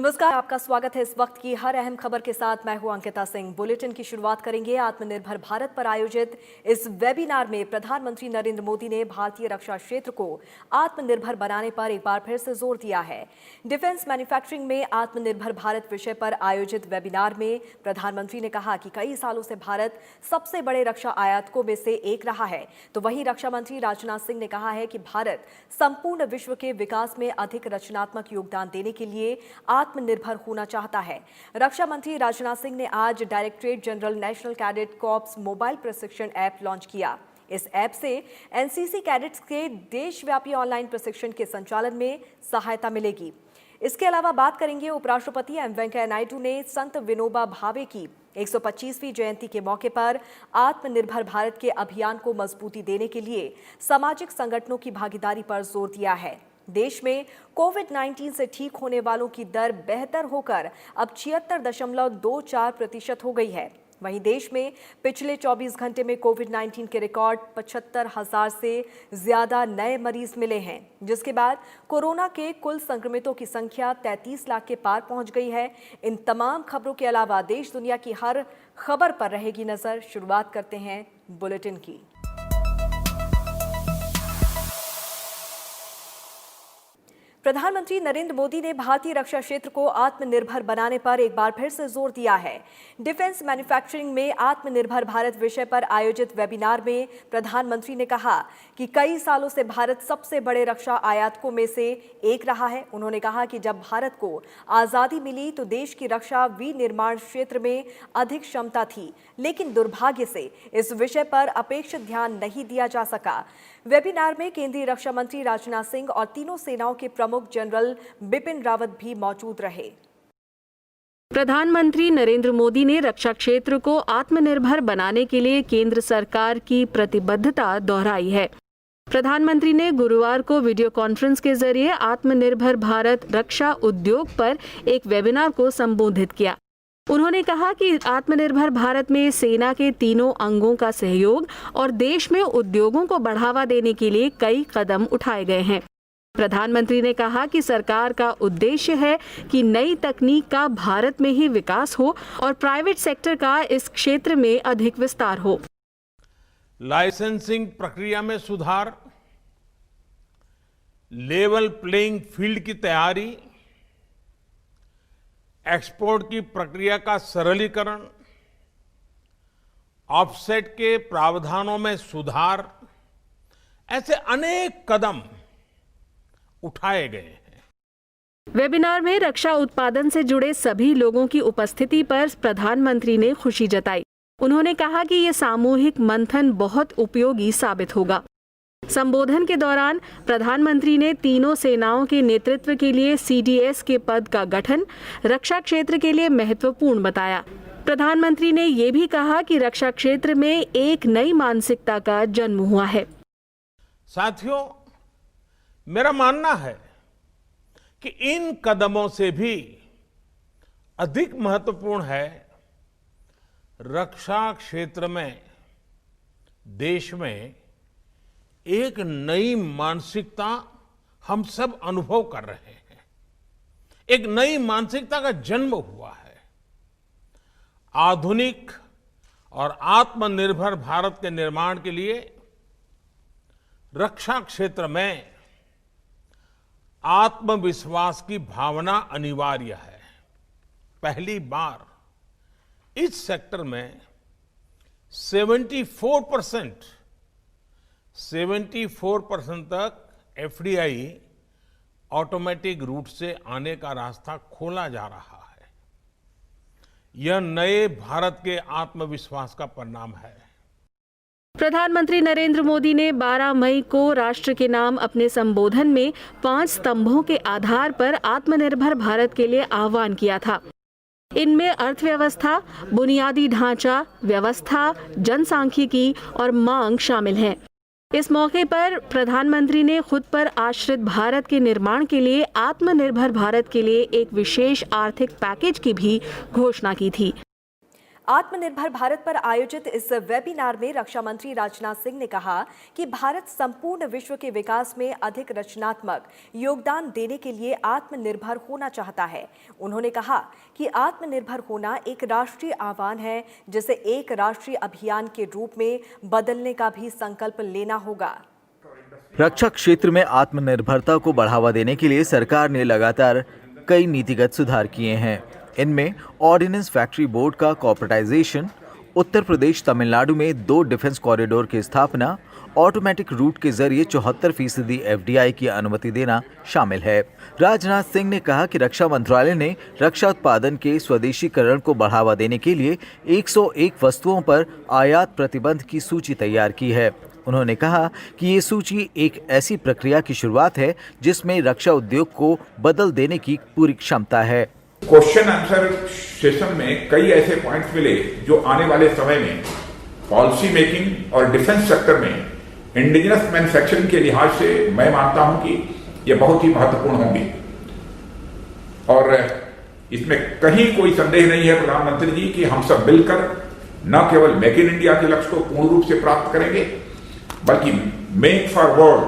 नमस्कार, आपका स्वागत है इस वक्त की हर अहम खबर के साथ। मैं हूं अंकिता सिंह। बुलेटिन की शुरुआत करेंगे आत्मनिर्भर भारत पर आयोजित इस वेबिनार में प्रधानमंत्री नरेंद्र मोदी ने भारतीय रक्षा क्षेत्र को आत्मनिर्भर बनाने पर एक बार फिर से जोर दिया है। डिफेंस मैन्युफैक्चरिंग में आत्मनिर्भर भारत विषय पर आयोजित वेबिनार में प्रधानमंत्री ने कहा कि कई सालों से भारत सबसे बड़े रक्षा आयातकों में से एक रहा है। तो वहीं रक्षा मंत्री राजनाथ सिंह ने कहा है कि भारत संपूर्ण विश्व के विकास में अधिक रचनात्मक योगदान देने के लिए आत्मनिर्भर होना चाहता है। रक्षा मंत्री राजनाथ सिंह ने आज directorate general national cadet corps mobile प्रशिक्षण ऐप लॉन्च किया। इस ऐप से एनसीसी कैडेट्स के देशव्यापी ऑनलाइन प्रशिक्षण के संचालन में सहायता मिलेगी। इसके अलावा बात करेंगे उपराष्ट्रपति एम वेंकैया नायडू ने संत विनोबा भावे की 125वीं जयंती के मौके पर आत्मनिर्भर भारत के अभियान को मजबूती देने के लिए सामाजिक संगठनों की भागीदारी पर जोर दिया है। देश में कोविड-19 से ठीक होने वालों की दर बेहतर होकर अब 76.24% हो गई है। वहीं देश में पिछले 24 घंटे में कोविड-19 के रिकॉर्ड 75,000 से ज्यादा नए मरीज मिले हैं, जिसके बाद कोरोना के कुल संक्रमितों की संख्या 33 लाख के पार पहुंच गई है। इन तमाम खबरों के अलावा देश दुनिया की हर खबर पर रहेगी नजर। शुरुआत करते हैं बुलेटिन की। प्रधानमंत्री नरेंद्र मोदी ने भारतीय रक्षा क्षेत्र को आत्मनिर्भर बनाने पर एक बार फिर से जोर दिया है। डिफेंस मैन्युफैक्चरिंग में आत्मनिर्भर भारत विषय पर आयोजित वेबिनार में प्रधानमंत्री ने कहा कि कई सालों से भारत सबसे बड़े रक्षा आयातकों में से एक रहा है। उन्होंने कहा कि जब भारत को आजादी मिली तो देश की रक्षा विनिर्माण क्षेत्र में अधिक क्षमता थी, लेकिन दुर्भाग्य से इस विषय पर अपेक्षित ध्यान नहीं दिया जा सका। वेबिनार में केंद्रीय रक्षा मंत्री राजनाथ सिंह और तीनों सेनाओं के प्रमुख जनरल बिपिन रावत भी मौजूद रहे। प्रधानमंत्री नरेंद्र मोदी ने रक्षा क्षेत्र को आत्मनिर्भर बनाने के लिए केंद्र सरकार की प्रतिबद्धता दोहराई है। प्रधानमंत्री ने गुरुवार को वीडियो कॉन्फ्रेंस के जरिए आत्मनिर्भर भारत रक्षा उद्योग पर एक वेबिनार को संबोधित किया। उन्होंने कहा कि आत्मनिर्भर भारत में सेना के तीनों अंगों का सहयोग और देश में उद्योगों को बढ़ावा देने के लिए कई कदम उठाए गए हैं। प्रधानमंत्री ने कहा कि सरकार का उद्देश्य है कि नई तकनीक का भारत में ही विकास हो और प्राइवेट सेक्टर का इस क्षेत्र में अधिक विस्तार हो। लाइसेंसिंग प्रक्रिया में सुधार, लेवल प्लेइंग फील्ड की तैयारी, एक्सपोर्ट की प्रक्रिया का सरलीकरण, ऑफसेट के प्रावधानों में सुधार, ऐसे अनेक कदम उठाए गए हैं। वेबिनार में रक्षा उत्पादन से जुड़े सभी लोगों की उपस्थिति पर प्रधानमंत्री ने खुशी जताई। उन्होंने कहा कि ये सामूहिक मंथन बहुत उपयोगी साबित होगा। संबोधन के दौरान प्रधानमंत्री ने तीनों सेनाओं के नेतृत्व के लिए सीडीएस के पद का गठन रक्षा क्षेत्र के लिए महत्वपूर्ण बताया। प्रधानमंत्री ने ये भी कहा कि रक्षा क्षेत्र में एक नई मानसिकता का जन्म हुआ है। साथियों, मेरा मानना है कि इन कदमों से भी अधिक महत्वपूर्ण है रक्षा क्षेत्र में देश में एक नई मानसिकता हम सब अनुभव कर रहे हैं। एक नई मानसिकता का जन्म हुआ है। आधुनिक और आत्मनिर्भर भारत के निर्माण के लिए रक्षा क्षेत्र में आत्मविश्वास की भावना अनिवार्य है। पहली बार इस सेक्टर में 74% तक एफडीआई ऑटोमेटिक रूट से आने का रास्ता खोला जा रहा है। यह नए भारत के आत्मविश्वास का परिणाम है। प्रधानमंत्री नरेंद्र मोदी ने 12 मई को राष्ट्र के नाम अपने संबोधन में 5 स्तंभों के आधार पर आत्मनिर्भर भारत के लिए आह्वान किया था। इनमें अर्थव्यवस्था, बुनियादी ढांचा, व्यवस्था, जनसांख्यिकी और मांग शामिल हैं। इस मौके पर प्रधानमंत्री ने खुद पर आश्रित भारत के निर्माण के लिए आत्मनिर्भर भारत के लिए एक विशेष आर्थिक पैकेज की भी घोषणा की थी। आत्मनिर्भर भारत पर आयोजित इस वेबिनार में रक्षा मंत्री राजनाथ सिंह ने कहा कि भारत संपूर्ण विश्व के विकास में अधिक रचनात्मक योगदान देने के लिए आत्मनिर्भर होना चाहता है। उन्होंने कहा कि आत्मनिर्भर होना एक राष्ट्रीय आह्वान है, जिसे एक राष्ट्रीय अभियान के रूप में बदलने का भी संकल्प लेना होगा। रक्षा क्षेत्र में आत्मनिर्भरता को बढ़ावा देने के लिए सरकार ने लगातार कई नीतिगत सुधार किए हैं। इनमें ऑर्डिनेंस फैक्ट्री बोर्ड का कॉर्पोरेटाइजेशन, उत्तर प्रदेश तमिलनाडु में 2 डिफेंस कॉरिडोर की स्थापना, ऑटोमेटिक रूट के जरिए 74% FDI की अनुमति देना शामिल है। राजनाथ सिंह ने कहा कि रक्षा मंत्रालय ने रक्षा उत्पादन के स्वदेशीकरण को बढ़ावा देने के लिए 101 वस्तुओं पर आयात प्रतिबंध की सूची तैयार की है। उन्होंने कहा कि ये सूची एक ऐसी प्रक्रिया की शुरुआत है जिसमें रक्षा उद्योग को बदल देने की पूरी क्षमता है। क्वेश्चन आंसर सेशन में कई ऐसे पॉइंट्स मिले जो आने वाले समय में पॉलिसी मेकिंग और डिफेंस सेक्टर में इंडिजिनस मैन्युफैक्चरिंग के लिहाज से मैं मानता हूं कि ये बहुत ही महत्वपूर्ण होंगे। और इसमें कहीं कोई संदेह नहीं है प्रधानमंत्री जी कि हम सब मिलकर न केवल मेक इन इंडिया के लक्ष्य को पूर्ण रूप से प्राप्त करेंगे, बल्कि मेक फॉर वर्ल्ड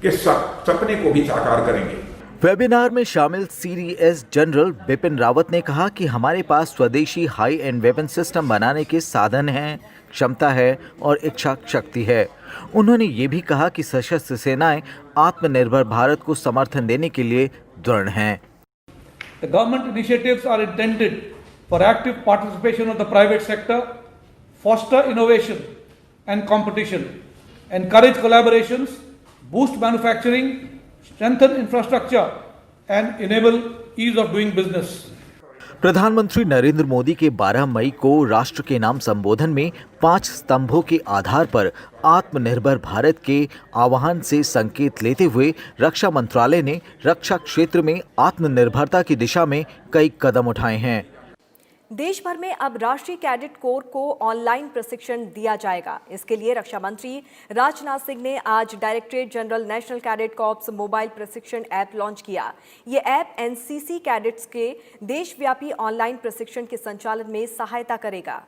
के सपने को भी साकार करेंगे। वेबिनार में शामिल CDS जनरल बिपिन रावत ने कहा कि हमारे पास स्वदेशी हाई एंड वेपन सिस्टम बनाने के साधन हैं, क्षमता है और इच्छा शक्ति है। उन्होंने ये भी कहा कि सशस्त्र सेनाएं आत्मनिर्भर भारत को समर्थन देने के लिए दृढ़ हैं। The government initiatives are intended for active participation of the private sector, foster innovation and competition, encourage collaborations, boost manufacturing, strengthen infrastructure and enable ease of doing business. प्रधानमंत्री नरेंद्र मोदी के 12 मई को राष्ट्र के नाम संबोधन में 5 स्तंभों के आधार पर आत्मनिर्भर भारत के आह्वान से संकेत लेते हुए रक्षा मंत्रालय ने रक्षा क्षेत्र में आत्मनिर्भरता की दिशा में कई कदम उठाए हैं। देश भर में अब राष्ट्रीय कैडेट कोर को ऑनलाइन प्रशिक्षण दिया जाएगा। इसके लिए रक्षा मंत्री राजनाथ सिंह ने आज directorate general national cadet corps mobile प्रशिक्षण ऐप लॉन्च किया। ये ऐप एनसीसी कैडेट्स के देशव्यापी ऑनलाइन प्रशिक्षण के संचालन में सहायता करेगा।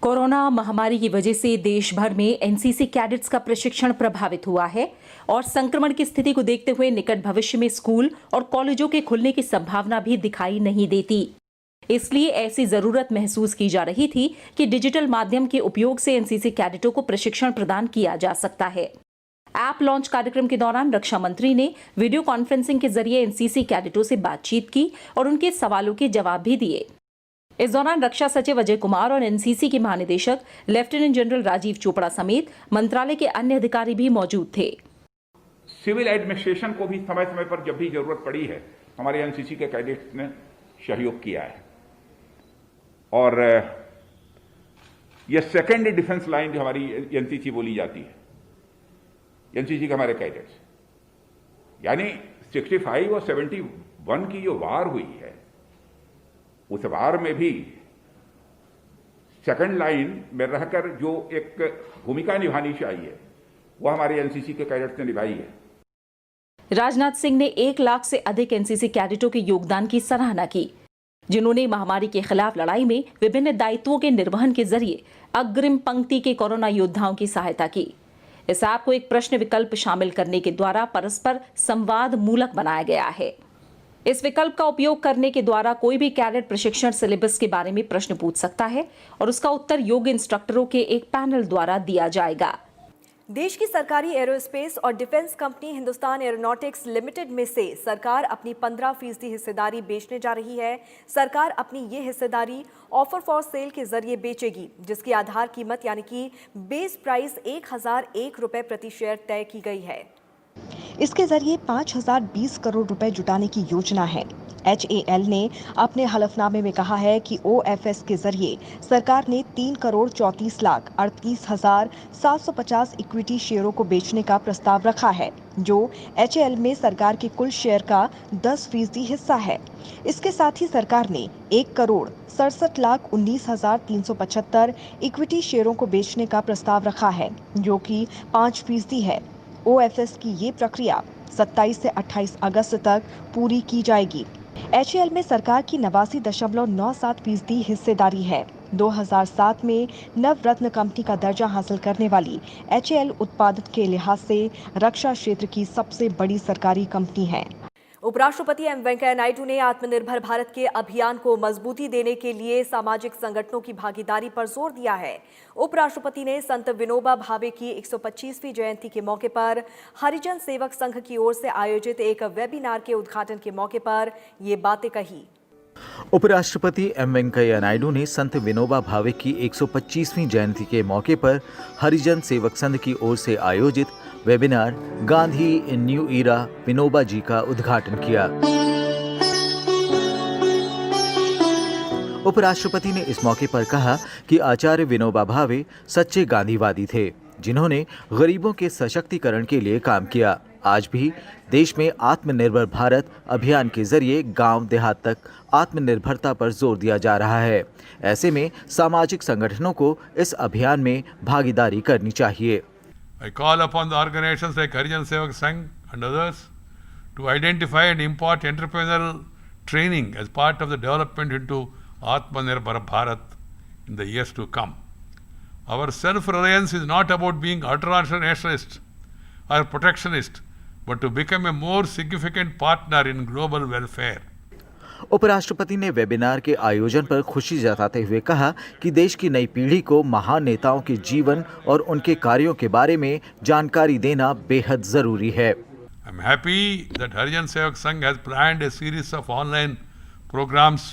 कोरोना महामारी की वजह से देश भर में एनसीसी कैडेट्स का प्रशिक्षण प्रभावित हुआ है और संक्रमण की स्थिति को देखते हुए निकट भविष्य में स्कूल और कॉलेजों के खुलने की संभावना भी दिखाई नहीं देती। इसलिए ऐसी जरूरत महसूस की जा रही थी कि डिजिटल माध्यम के उपयोग से एनसीसी कैडेटों को प्रशिक्षण प्रदान किया जा सकता है। ऐप लॉन्च कार्यक्रम के दौरान रक्षा मंत्री ने वीडियो कॉन्फ्रेंसिंग के जरिए एनसीसी कैडेटों से बातचीत की और उनके सवालों के जवाब भी दिए। इस दौरान रक्षा सचिव अजय कुमार और एनसीसी के महानिदेशक लेफ्टिनेंट जनरल राजीव चोपड़ा समेत मंत्रालय के अन्य अधिकारी भी मौजूद थे। सिविल एडमिनिस्ट्रेशन को भी समय समय पर जब भी जरूरत पड़ी है, हमारे एनसीसी के कैडेट्स ने सहयोग किया है। और यह सेकेंड डिफेंस लाइन जो हमारी एनसीसी बोली जाती है, एनसीसी के हमारे कैडेट्स, यानी 65 और 71 की जो वार हुई है, उस वार में भी सेकंड लाइन में रहकर जो एक भूमिका निभानी चाहिए वह हमारे एनसीसी के कैडेट्स ने निभाई है। राजनाथ सिंह ने 1 लाख से अधिक एनसीसी कैडेटों के योगदान की सराहना की, जिन्होंने महामारी के खिलाफ लड़ाई में विभिन्न दायित्वों के निर्वहन के जरिए अग्रिम पंक्ति के कोरोना योद्धाओं की सहायता की। इस ऐप को एक प्रश्न विकल्प शामिल करने के द्वारा परस्पर संवाद मूलक बनाया गया है। इस विकल्प का उपयोग करने के द्वारा कोई भी कैडेट प्रशिक्षण सिलेबस के बारे में प्रश्न पूछ सकता है और उसका उत्तर योग्य इंस्ट्रक्टरों के एक पैनल द्वारा दिया जाएगा। देश की सरकारी एरोस्पेस और defence company Hindustan aeronautics limited में से सरकार अपनी 15% हिस्सेदारी बेचने जा रही है। सरकार अपनी ये हिस्सेदारी ऑफर फॉर सेल के जरिए बेचेगी, जिसकी आधार कीमत यानी कि बेस प्राइस 1001 रुपए प्रति शेयर तय की गई है। इसके जरिए 5020 करोड़ रुपए जुटाने की योजना है। HAL ने अपने हलफनामे में कहा है कि OFS के जरिए सरकार ने 3,34,38,750 इक्विटी शेयरों को बेचने का प्रस्ताव रखा है, जो HAL में सरकार के कुल शेयर का 10% हिस्सा है। इसके साथ ही सरकार ने 1,67,19,375 इक्विटी शेयरों को बेचने का प्रस्ताव रखा है, जो कि 5% है। OFS की ये प्रक्रिया 27 से 28 अगस्त तक पूरी की जाएगी। HAL में सरकार की 89.97% हिस्सेदारी है। 2007 में नवरत्न कंपनी का दर्जा हासिल करने वाली HAL उत्पादन के लिहाज से रक्षा क्षेत्र की सबसे बड़ी सरकारी कंपनी है। उपराष्ट्रपति एम वेंकैया नायडू ने आत्मनिर्भर भारत के अभियान को मजबूती देने के लिए सामाजिक संगठनों की भागीदारी पर जोर दिया है। उपराष्ट्रपति ने संत विनोबा भावे की 125वीं जयंती के मौके पर हरिजन सेवक संघ की ओर से आयोजित एक वेबिनार के उद्घाटन के मौके पर ये बातें कही। उपराष्ट्रपति एम वेंकैया नायडू ने संत विनोबा भावे की 125वीं जयंती के मौके पर हरिजन सेवक संघ की ओर से आयोजित वेबिनार गांधी इन न्यू ईरा विनोबा जी का उद्घाटन किया। उपराष्ट्रपति ने इस मौके पर कहा कि आचार्य विनोबा भावे सच्चे गांधीवादी थे, जिन्होंने गरीबों के सशक्तिकरण के लिए काम किया। आज भी देश में आत्मनिर्भर भारत अभियान के जरिए गांव देहात तक आत्मनिर्भरता पर जोर दिया जा रहा है। ऐसे में सामाजिक संगठनों को इस अभियान में भागीदारी करनी चाहिए। I call upon the organizations like Harijan Sevak Sangh and others to identify and impart entrepreneurial training as part of the development into Atmanirbhar Bharat in the years to come. Our self-reliance is not about being ultra-nationalist or protectionist, but to become a more significant partner in global welfare. उपराष्ट्रपति ने webinar के आयोजन पर खुशी जताते हुए कहा कि देश की नई पीढ़ी को महान नेताओं के जीवन और उनके कार्यों के बारे में जानकारी देना बेहद जरूरी है। I'm happy that Harijan Sevak Sangh has planned a series of online programs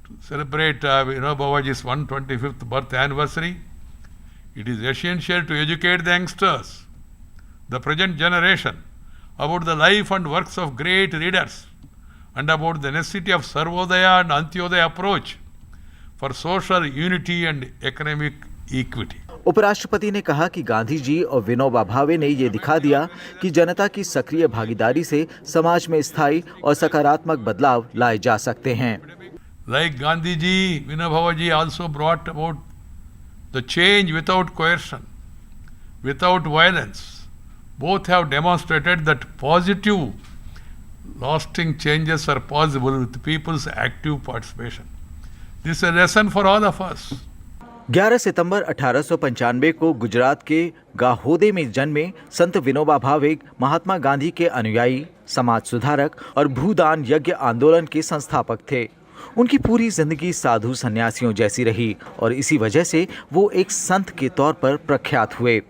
to celebrate Vinoba Bhavaji's 125th birth anniversary. It is essential to educate the youngsters, the present generation, about the life and works of great leaders and about the necessity of Sarvodaya and Antyodaya approach for social unity and economic equity. उपराष्ट्रपति ने कहा कि गांधी जी और विनोबा भावे ने ये दिखा दिया कि जनता की सक्रिय भागीदारी से समाज में स्थायी और सकारात्मक बदलाव लाए जा सकते हैं। Like Gandhi ji, Vinoba Bhavaji also brought about the change without coercion, without violence. Both have demonstrated that positive lasting changes are possible with people's active participation. This is a lesson for all of us. 11 सितंबर 1895 को गुजरात के गाहोदे में जन्मे संत विनोबा भावे महात्मा गांधी के अनुयायी, समाज सुधारक और भूदान यज्ञ आंदोलन के संस्थापक थे। उनकी पूरी जिंदगी साधु सन्यासियों जैसी रही और इसी वजह से वो एक संत के तौर पर प्रख्यात हुए।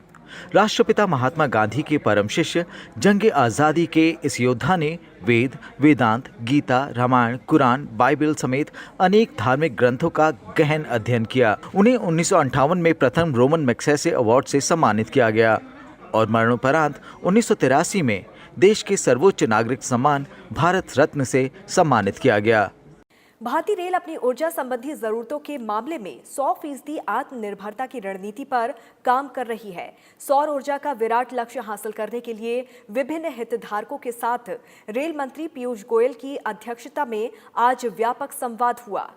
राष्ट्रपिता महात्मा गांधी के परम शिष्य जंग आज़ादी के इस योद्धा ने वेद, वेदांत, गीता, रामायण, कुरान, बाइबल समेत अनेक धार्मिक ग्रंथों का गहन अध्ययन किया। उन्हें 1958 में प्रथम रोमन मैग्सेसे अवार्ड से सम्मानित किया गया और मरणोपरांत 1983 में देश के सर्वोच्च नागरिक सम्मान भारत रत्न से सम्मानित किया गया। भारतीय रेल अपनी ऊर्जा संबंधी जरूरतों के मामले में 100% आत्मनिर्भरता की रणनीति पर काम कर रही है। सौर ऊर्जा का विराट लक्ष्य हासिल करने के लिए विभिन्न हितधारकों के साथ रेल मंत्री पीयूष गोयल की अध्यक्षता में आज व्यापक संवाद हुआ।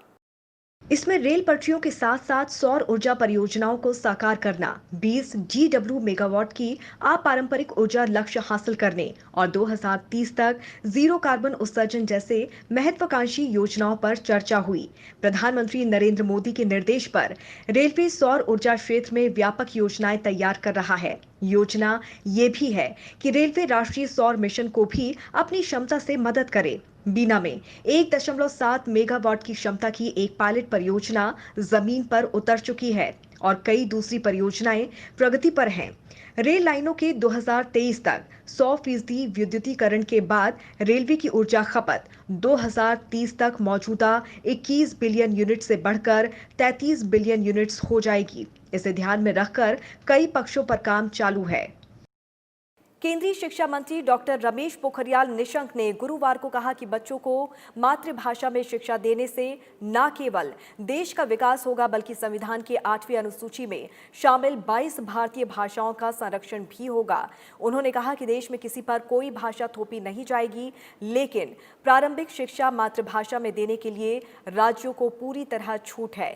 इसमें रेल पटरियों के साथ साथ सौर ऊर्जा परियोजनाओं को साकार करना, 20 GW मेगावाट की अपारंपरिक ऊर्जा लक्ष्य हासिल करने और 2030 तक जीरो कार्बन उत्सर्जन जैसे महत्वाकांक्षी योजनाओं पर चर्चा हुई। प्रधानमंत्री नरेंद्र मोदी के निर्देश पर रेलवे सौर ऊर्जा क्षेत्र में व्यापक योजनाएं तैयार कर रहा है। योजना ये भी है कि रेलवे राष्ट्रीय सौर मिशन को भी अपनी क्षमता से मदद करे। बीना में 1.7 मेगावाट की क्षमता की एक पायलट परियोजना जमीन पर उतर चुकी है और कई दूसरी परियोजनाएं प्रगति पर हैं। रेल लाइनों के 2023 तक 100% विद्युतीकरण के बाद रेलवे की ऊर्जा खपत 2030 तक मौजूदा 21 बिलियन यूनिट से बढ़कर 33 बिलियन यूनिट्स हो जाएगी। इसे ध्यान में रखकर कई पक्षों पर काम चालू है। केंद्रीय शिक्षा मंत्री डॉक्टर रमेश पोखरियाल निशंक ने गुरुवार को कहा कि बच्चों को मातृभाषा में शिक्षा देने से न केवल देश का विकास होगा बल्कि संविधान की 8वीं अनुसूची में शामिल 22 भारतीय भाषाओं का संरक्षण भी होगा। उन्होंने कहा कि देश में किसी पर कोई भाषा थोपी नहीं जाएगी, लेकिन प्रारंभिक शिक्षा मातृभाषा में देने के लिए राज्यों को पूरी तरह छूट है।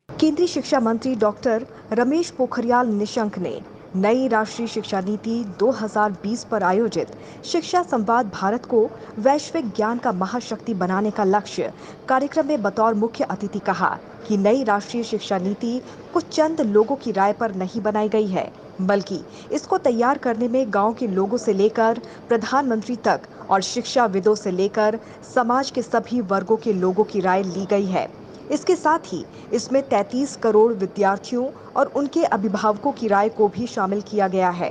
केंद्रीय शिक्षा मंत्री डॉक्टर रमेश पोखरियाल निशंक ने नई राष्ट्रीय शिक्षा नीति 2020 पर आयोजित शिक्षा संवाद भारत को वैश्विक ज्ञान का महाशक्ति बनाने का लक्ष्य कार्यक्रम में बतौर मुख्य अतिथि कहा कि नई राष्ट्रीय शिक्षा नीति कुछ चंद लोगों की राय पर नहीं बनाई गई है, बल्कि इसको तैयार करने में गांव के लोगों से लेकर प्रधानमंत्री तक और शिक्षाविदों से लेकर समाज के सभी वर्गों के लोगों की राय ली गई है। इसके साथ ही इसमें 33 करोड़ विद्यार्थियों और उनके अभिभावकों की राय को भी शामिल किया गया है।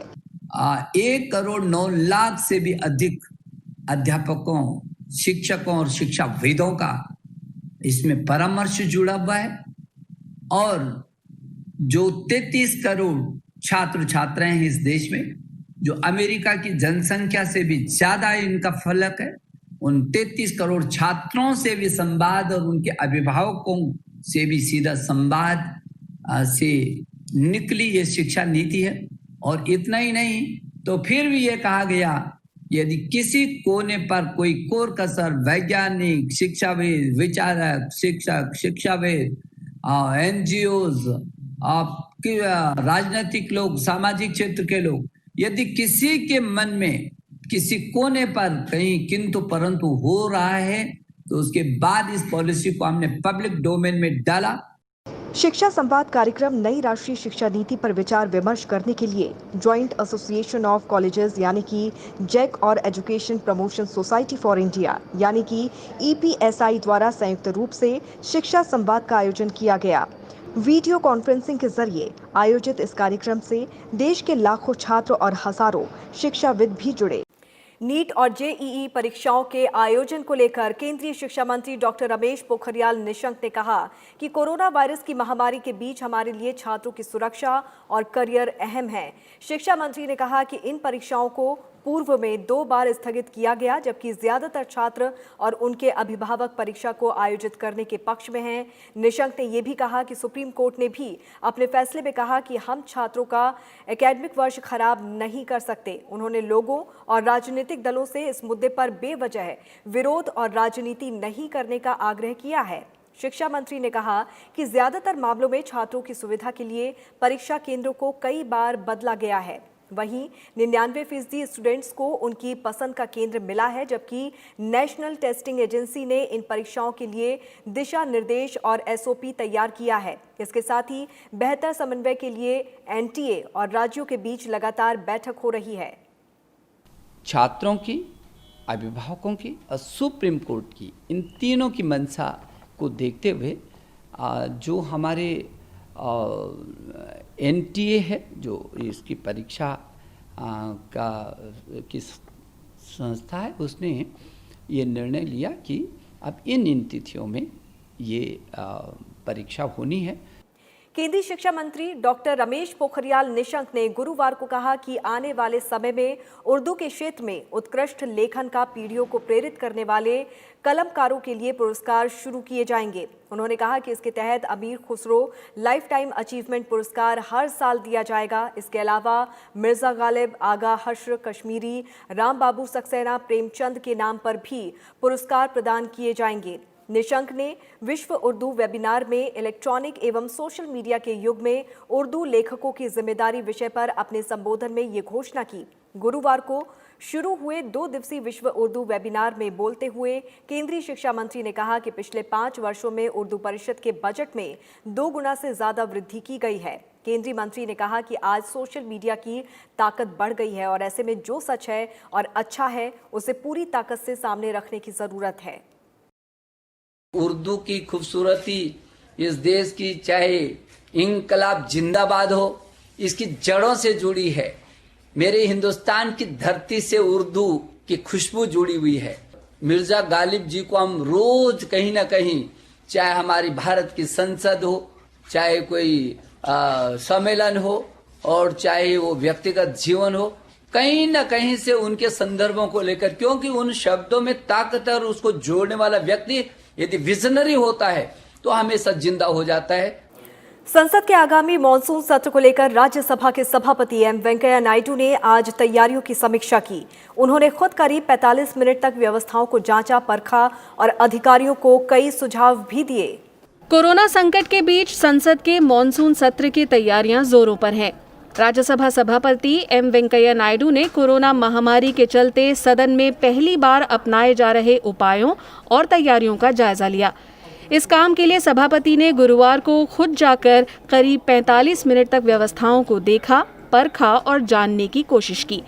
1 करोड़ 9 लाख से भी अधिक अध्यापकों, शिक्षकों और शिक्षाविदों का इसमें परामर्श जुड़ा हुआ है और जो 33 करोड़ छात्र छात्राएं हैं इस देश में, जो अमेरिका की जनसंख्या से भी ज्यादा इनका फलक है, उन 33 करोड़ छात्रों से भी संवाद और उनके अभिभावकों से भी सीधा संवाद से निकली ये शिक्षा नीति है। और इतना ही नहीं, तो फिर भी ये कहा गया यदि किसी कोने पर कोई कोर कसर वैज्ञानिक, शिक्षाविद, विचारक, शिक्षक, शिक्षाविद, NGOs, राजनीतिक लोग, सामाजिक क्षेत्र के लोग, यदि किसी के मन में किसी कोने पर कहीं किंतु परंतु हो रहा है, तो उसके बाद इस पॉलिसी को हमने पब्लिक डोमेन में डाला। शिक्षा संवाद कार्यक्रम नई राष्ट्रीय शिक्षा नीति पर विचार विमर्श करने के लिए ज्वाइंट एसोसिएशन ऑफ कॉलेजेस यानी कि जैक और education promotion society for India यानी कि EPSI द्वारा संयुक्त रूप से शिक्षा संवाद का आयोजन किया गया। वीडियो कॉन्फ्रेंसिंग के जरिए आयोजित इस कार्यक्रम से देश के लाखों छात्र और हजारों शिक्षाविद भी जुड़े। नीट और JEE परीक्षाओं के आयोजन को लेकर केंद्रीय शिक्षा मंत्री डॉक्टर रमेश पोखरियाल निशंक ने कहा कि कोरोना वायरस की महामारी के बीच हमारे लिए छात्रों की सुरक्षा और करियर अहम है। शिक्षा मंत्री ने कहा कि इन परीक्षाओं को पूर्व में 2 बार स्थगित किया गया, जबकि ज्यादातर छात्र और उनके अभिभावक परीक्षा को आयोजित करने के पक्ष में हैं। निशंक ने यह भी कहा कि सुप्रीम कोर्ट ने भी अपने फैसले में कहा कि हम छात्रों का एकेडमिक वर्ष खराब नहीं कर सकते। उन्होंने लोगों और राजनीतिक दलों से इस मुद्दे पर बेवजह विरोध और राजनीति नहीं करने का आग्रह किया है। शिक्षा मंत्री ने कहा कि ज्यादातर मामलों में छात्रों की सुविधा के लिए परीक्षा केंद्रों को कई बार बदला गया है। वहीं 99% स्टूडेंट्स को उनकी पसंद का केंद्र मिला है, जबकि नेशनल टेस्टिंग एजेंसी ने इन परीक्षाओं के लिए दिशा निर्देश और SOP तैयार किया है। इसके साथ ही बेहतर समन्वय के लिए NTA और राज्यों के बीच लगातार बैठक हो रही है। छात्रों की, अभिभावकों की और सुप्रीम कोर्ट की, इन तीनों की मंशा को देखते हुए जो हमारे NTA है, जो इसकी परीक्षा की संस्था है, उसने ये निर्णय लिया कि अब इन तिथियों में ये परीक्षा होनी है। केंद्रीय शिक्षा मंत्री डॉक्टर रमेश पोखरियाल निशंक ने गुरुवार को कहा कि आने वाले समय में उर्दू के क्षेत्र में उत्कृष्ट लेखन का पीढ़ियों को प्रेरित करने वाले कलमकारों के लिए पुरस्कार शुरू किए जाएंगे। उन्होंने कहा कि इसके तहत अमीर खुसरो लाइफ टाइम अचीवमेंट पुरस्कार हर साल दिया जाएगा। इसके अलावा मिर्जा गालिब, आगा हश्र कश्मीरी, राम बाबू सक्सेना, प्रेमचंद के नाम पर भी पुरस्कार प्रदान किए जाएंगे। निशंक ने विश्व उर्दू वेबिनार में इलेक्ट्रॉनिक एवं सोशल मीडिया के युग में उर्दू लेखकों की जिम्मेदारी विषय पर अपने संबोधन में ये घोषणा की। गुरुवार को शुरू हुए 2 दिवसीय विश्व उर्दू वेबिनार में बोलते हुए केंद्रीय शिक्षा मंत्री ने कहा कि पिछले 5 वर्षों में उर्दू परिषद के बजट में 2 गुना से ज्यादा वृद्धि की गई है। केंद्रीय मंत्री ने कहा कि आज सोशल मीडिया की ताकत बढ़ गई है और ऐसे में जो सच है और अच्छा है उसे पूरी ताकत से सामने रखने की जरूरत है। उर्दू की खूबसूरती इस देश की, चाहे इंकलाब जिंदाबाद हो, इसकी जड़ों से जुड़ी है। मेरे हिंदुस्तान की धरती से उर्दू की खुशबू जुड़ी हुई है। मिर्जा गालिब जी को हम रोज कहीं ना कहीं, चाहे हमारी भारत की संसद हो, चाहे कोई सम्मेलन हो और चाहे वो व्यक्तिगत जीवन हो, कहीं ना कहीं से उनके संदर्भों को लेकर, क्योंकि उन शब्दों में ताकत है और उसको जोड़ने वाला व्यक्ति यदि विजनरी होता है तो हमेशा जिंदा हो जाता है। संसद के आगामी मॉनसून सत्र को लेकर राज्यसभा के सभापति एम वेंकैया नायडू ने आज तैयारियों की समीक्षा की। उन्होंने खुद करीब 45 मिनट तक व्यवस्थाओं को जांचा, परखा और अधिकारियों को कई सुझाव भी दिए। कोरोना संकट के बीच संसद के मॉनसून सत्र की तैयारियां जोरों पर हैं। राज्यसभा सभापति एम वेंकैया नायडू ने कोरोना महामारी के चलते सदन में पहली बार अपनाए जा रहे उपायों और तैयारियों का जायजा लिया। इस काम के लिए सभापति ने गुरुवार को खुद जाकर करीब 45 मिनट तक व्यवस्थाओं को देखा, परखा और जानने की कोशिश की।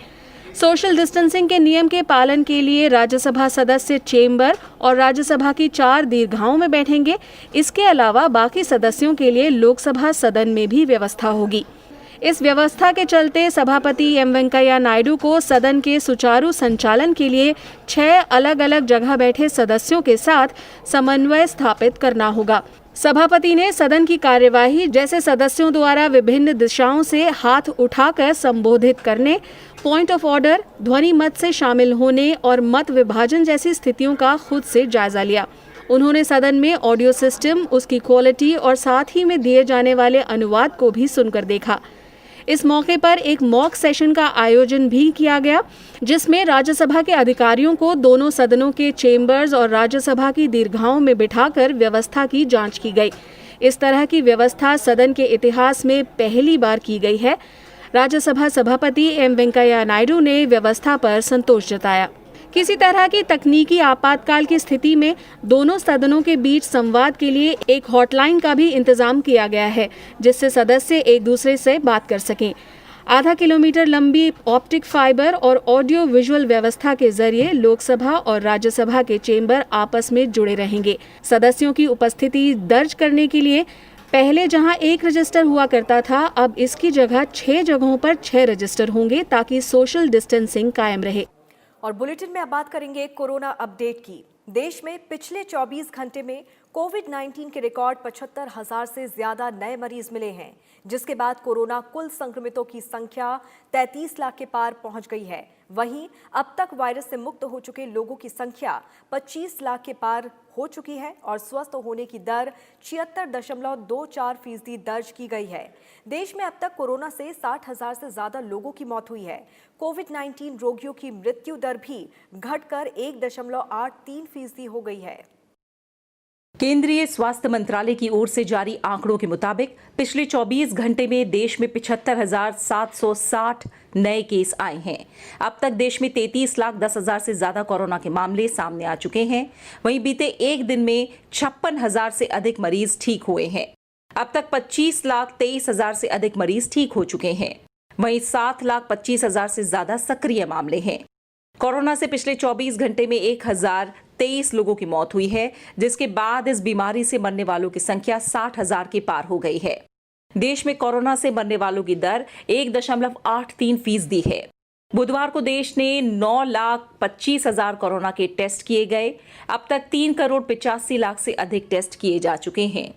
सोशल डिस्टेंसिंग के नियम के पालन के लिए राज्यसभा सदस्य चेंबर और राज्यसभा की 4 दीर्घाओं में बैठेंगे। इसके अलावा बाकी सदस्यों के लिए लोकसभा सदन में भी व्यवस्था होगी। इस व्यवस्था के चलते सभापति एम वेंकैया नायडू को सदन के सुचारू संचालन के लिए 6 अलग-अलग जगह बैठे सदस्यों के साथ समन्वय स्थापित करना होगा। सभापति ने सदन की कार्यवाही जैसे सदस्यों द्वारा विभिन्न दिशाओं से हाथ उठाकर संबोधित करने, पॉइंट ऑफ ऑर्डर, ध्वनि मत से शामिल होने और मत विभाजन जैसी स्थितियों का खुद से जायजा लिया। उन्होंने सदन में ऑडियो सिस्टम, उसकी क्वालिटी और साथ ही में दिए जाने वाले अनुवाद को भी सुनकर देखा। इस मौके पर एक मॉक सेशन का आयोजन भी किया गया, जिसमें राज्यसभा के अधिकारियों को दोनों सदनों के चेंबर्स और राज्यसभा की दीर्घाओं में बिठाकर व्यवस्था की जांच की गई। इस तरह की व्यवस्था सदन के इतिहास में पहली बार की गई है। राज्यसभा सभापति एम वेंकैया नायडू ने व्यवस्था पर संतोष जताया। किसी तरह की तकनीकी आपातकाल की स्थिति में दोनों सदनों के बीच संवाद के लिए एक हॉटलाइन का भी इंतजाम किया गया है, जिससे सदस्य एक दूसरे से बात कर सकें। आधा किलोमीटर लंबी ऑप्टिक फाइबर और ऑडियो विजुअल व्यवस्था के जरिए लोकसभा और राज्यसभा के चेंबर आपस में जुड़े रहेंगे। सदस्यों की उपस्थिति दर्ज करने के लिए पहले जहां 1 रजिस्टर हुआ करता था, अब इसकी जगह 6 जगहों पर 6 रजिस्टर होंगे ताकि सोशल डिस्टेंसिंग कायम रहे। और बुलेटिन में अब बात करेंगे कोरोना अपडेट की। देश में पिछले 24 घंटे में कोविड-19 के रिकॉर्ड 75,000 से ज्यादा नए मरीज मिले हैं, जिसके बाद कोरोना कुल संक्रमितों की संख्या 33 लाख के पार पहुंच गई है। वहीं अब तक वायरस से मुक्त हो चुके लोगों की संख्या 25 लाख के पार हो चुकी है और स्वस्थ होने की दर 76.24% दर्ज की गई है। देश में अब तक कोरोना से 60,000 से ज्यादा लोगों की मौत हुई है। कोविड-19 रोगियों की मृत्यु दर भी घटकर 1.83% हो गई है। केंद्रीय स्वास्थ्य मंत्रालय की ओर से जारी आंकड़ों के मुताबिक पिछले 24 घंटे में देश में 75,760 नए केस आए हैं। अब तक देश में 33,10,000 से ज्यादा कोरोना के मामले सामने आ चुके हैं। वहीं बीते एक दिन में 56,000 से अधिक मरीज ठीक हुए हैं। अब तक 25,23,000 से अधिक मरीज ठीक हो चुके हैं। वहीं 7,25,000 से ज्यादा सक्रिय मामले हैं। कोरोना से पिछले 24 घंटे में 1,023 लोगों की मौत हुई है, जिसके बाद इस बीमारी से मरने वालों की संख्या 60,000 के पार हो गई है। देश में कोरोना से मरने वालों की दर 1.83% है। बुधवार को देश ने 9,25,000 कोरोना के टेस्ट किए गए। अब तक 3,85,00,000 से अधिक टेस्ट किए जा चुके हैं।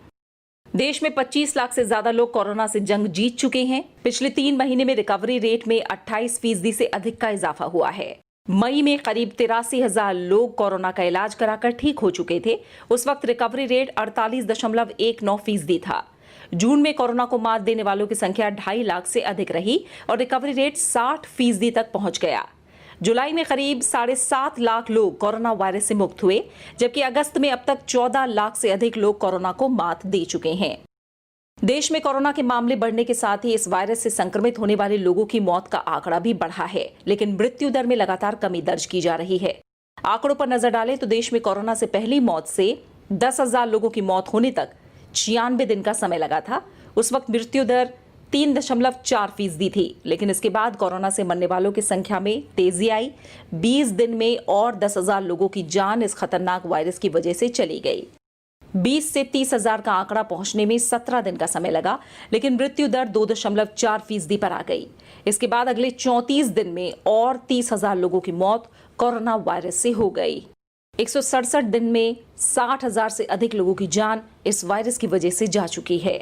देश में 25 लाख से ज्यादा लोग कोरोना से जंग जीत चुके हैं। पिछले 3 महीने में रिकवरी रेट में 28% से अधिक का इजाफा हुआ है। मई में करीब 83,000 लोग कोरोना का इलाज कराकर ठीक हो चुके थे। उस वक्त रिकवरी रेट 48.19% था। जून में कोरोना को मात देने वालों की संख्या 2.5 लाख से अधिक रही और रिकवरी रेट 60% तक पहुंच गया। जुलाई में करीब 7.5 लाख लोग कोरोना वायरस से मुक्त हुए, जबकि अगस्त में अब तक 14 लाख से अधिक लोग कोरोना को मात दे चुके हैं। देश में कोरोना के मामले बढ़ने के साथ ही इस वायरस से संक्रमित होने वाले लोगों की मौत का आंकड़ा भी बढ़ा है, लेकिन मृत्यु दर में लगातार कमी दर्ज की जा रही है। आंकड़ों पर नजर डालें तो देश में कोरोना से पहली मौत से 10,000 लोगों की मौत होने तक 96 दिन का समय लगा था। उस वक्त मृत्यु दर 3.4% थी, लेकिन इसके बाद कोरोना से मरने वालों की संख्या में तेजी आई। 20 दिन में और 10,000 लोगों की जान इस खतरनाक वायरस की वजह से चली गई। 20 से 30,000 का आंकड़ा पहुंचने में 17 दिन का समय लगा, लेकिन मृत्यु दर 2.4% पर आ गई। इसके बाद अगले 34 दिन में और 30,000 लोगों की मौत कोरोना वायरस से हो गई। 167 दिन में 60,000 से अधिक लोगों की जान इस वायरस की वजह से जा चुकी है।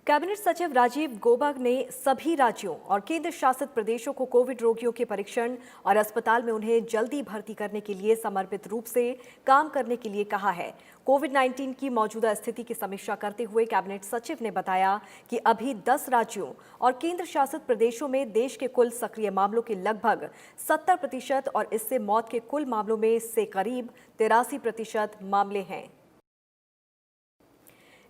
कैबिनेट सचिव राजीव गौबा ने सभी राज्यों और केंद्र शासित प्रदेशों को कोविड रोगियों के परीक्षण और अस्पताल में उन्हें जल्दी भर्ती करने के लिए समर्पित रूप से काम करने के लिए कहा है। कोविड-19 की मौजूदा स्थिति की समीक्षा करते हुए कैबिनेट सचिव ने बताया कि अभी 10 राज्यों और केंद्र शासित प्रदेशों में देश के कुल सक्रिय मामलों के लगभग 70% और इससे मौत के कुल मामलों में से करीब 83% मामले हैं।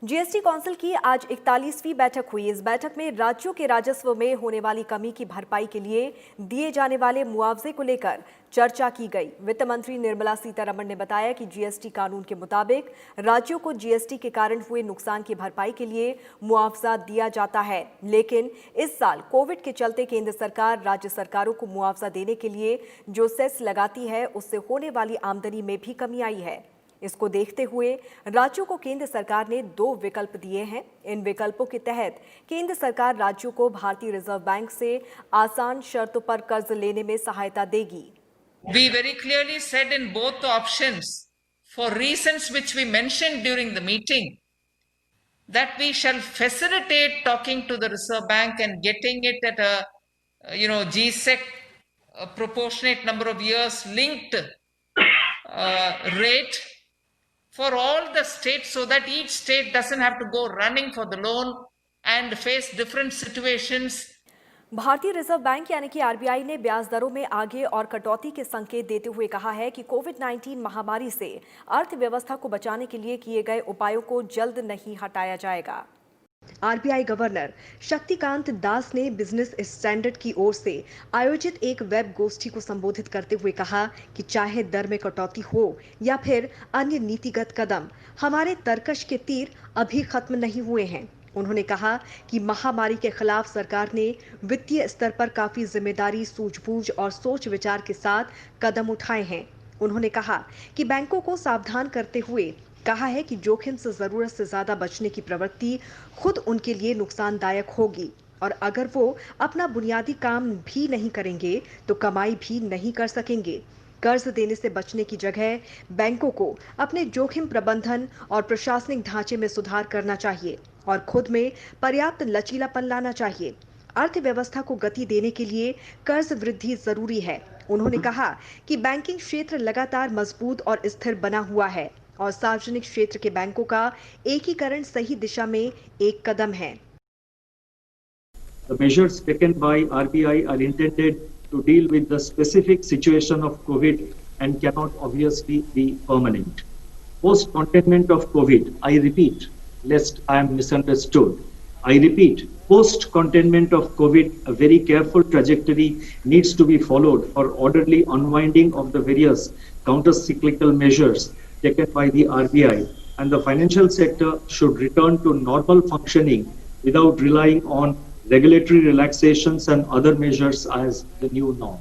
जीएसटी काउंसिल की आज 41वीं बैठक हुई। इस बैठक में राज्यों के राजस्व में होने वाली कमी की भरपाई के लिए दिए जाने वाले मुआवजे को लेकर चर्चा की गई। वित्त मंत्री निर्मला सीतारमण ने बताया कि जीएसटी कानून के मुताबिक राज्यों को जीएसटी के कारण हुए नुकसान की भरपाई के लिए मुआवजा दिया जाता है, लेकिन इस साल कोविड के चलते केंद्र सरकार राज्य सरकारों को मुआवजा देने के लिए जो सेस लगाती है उससे होने वाली आमदनी में भी कमी आई है। इसको देखते हुए राज्यों को केंद्र सरकार ने 2 विकल्प दिए हैं। इन विकल्पों के तहत केंद्र सरकार राज्यों को भारतीय रिजर्व बैंक से आसान शर्तों पर कर्ज लेने में सहायता देगी। We very clearly said in both the options, for reasons which we mentioned during the meeting, that we shall facilitate talking to the Reserve Bank and getting it at a GSEC proportionate number of years linked rate for all the states, so that each state doesn't have to go running for the loan and face different situations. भारतीय reserve bank यानी कि RBI ने ब्याज दरों में आगे और कटौती के संकेत देते हुए कहा है कि कोविड-19 महामारी से अर्थव्यवस्था को बचाने के लिए किए गए उपायों को जल्द नहीं हटाया जाएगा। आरबीआई गवर्नर शक्तिकांत दास ने बिजनेस स्टैंडर्ड की ओर से आयोजित एक वेब गोष्ठी को संबोधित करते हुए कहा कि चाहे दर में कटौती हो या फिर अन्य नीतिगत कदम, हमारे तरकश के तीर अभी खत्म नहीं हुए हैं। उन्होंने कहा कि महामारी के खिलाफ सरकार ने वित्तीय स्तर पर काफी जिम्मेदारी, सूझबूझ और सोच विचार के साथ कदम उठाए हैं। उन्होंने कहा कि बैंकों को सावधान करते हुए कहा है कि जोखिम से जरूरत से ज्यादा बचने की प्रवृत्ति खुद उनके लिए नुकसानदायक होगी और अगर वो अपना बुनियादी काम भी नहीं करेंगे तो कमाई भी नहीं कर सकेंगे। कर्ज देने से बचने की जगह बैंकों को अपने जोखिम प्रबंधन और प्रशासनिक ढांचे में सुधार करना चाहिए और खुद में पर्याप्त लचीलापन लाना चाहिए। अर्थव्यवस्था को गति देने के लिए कर्ज वृद्धि जरूरी है। उन्होंने कहा कि बैंकिंग क्षेत्र लगातार मजबूत और स्थिर बना हुआ है और सार्वजनिक क्षेत्र के बैंकों का एकीकरण सही दिशा में एक कदम है। The measures taken by RBI are intended to deal with the specific situation of COVID and cannot obviously be permanent. Post containment of COVID, I repeat, lest I am misunderstood. I repeat, post containment of COVID, a very careful trajectory needs to be followed for orderly unwinding of the various counter-cyclical measures taken by the RBI, and the financial sector should return to normal functioning without relying on regulatory relaxations and other measures as the new norm.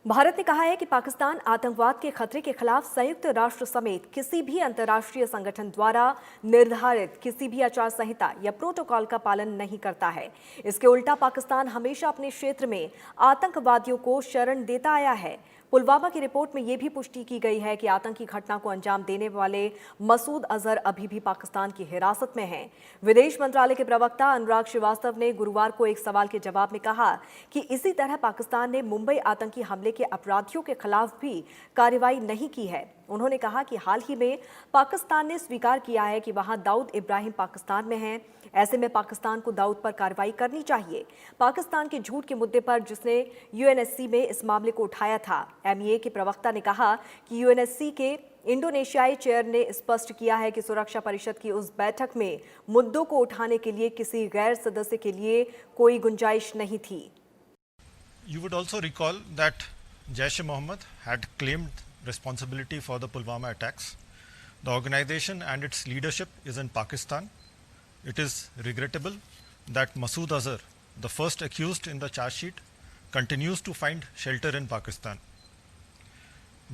Bharat ने कहा है कि पाकिस्तान आतंकवाद के खतरे के खिलाफ संयुक्त राष्ट्र समेत किसी भी अंतर्राष्ट्रीय संगठन द्वारा निर्धारित किसी भी आचार संहिता या प्रोटोकॉल का पालन नहीं करता है। इसके उल्टा पाकिस्तान हमेशा अपने क्षेत्र में आतंकवादियों को शरण देता आया है। पुलवामा की रिपोर्ट में यह भी पुष्टि की गई है कि आतंकी घटना को अंजाम देने वाले मसूद अजहर अभी भी पाकिस्तान की हिरासत में हैं। विदेश मंत्रालय के प्रवक्ता अनुराग श्रीवास्तव ने गुरुवार को एक सवाल के जवाब में कहा कि इसी तरह पाकिस्तान ने मुंबई आतंकी हमले के अपराधियों के खिलाफ भी कार्रवाई नहीं की है। उन्होंने कहा कि हाल ही में पाकिस्तान ने स्वीकार किया है कि वहां दाऊद इब्राहिम पाकिस्तान में हैं। ऐसे में पाकिस्तान को दाऊद पर कार्रवाई करनी चाहिए। पाकिस्तान के झूठ के मुद्दे पर जिसने यूएनएससी में इस मामले को उठाया था, एमईए के प्रवक्ता ने कहा कि यूएनएससी के इंडोनेशियाई चेयर ने स्पष्ट किया है कि सुरक्षा परिषद की उस बैठक में मुद्दों को उठाने के लिए किसी गैर सदस्य के लिए कोई गुंजाइश नहीं थी। You would also recall that Jaish-e-Mohammed had claimed responsibility for the Pulwama attacks. The organization and its leadership is in Pakistan. It is regrettable that Masood Azhar, the first accused in the charge sheet, continues to find shelter in Pakistan.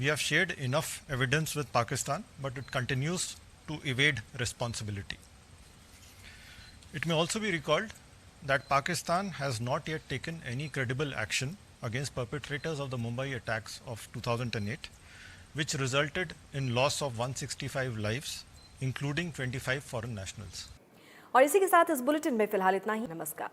We have shared enough evidence with Pakistan, but it continues to evade responsibility. It may also be recalled that Pakistan has not yet taken any credible action against perpetrators of the Mumbai attacks of 2008, which resulted in loss of 165 lives, including 25 foreign nationals. और इसी के साथ इस bulletin में फिलहाल इतना ही। नमस्कार।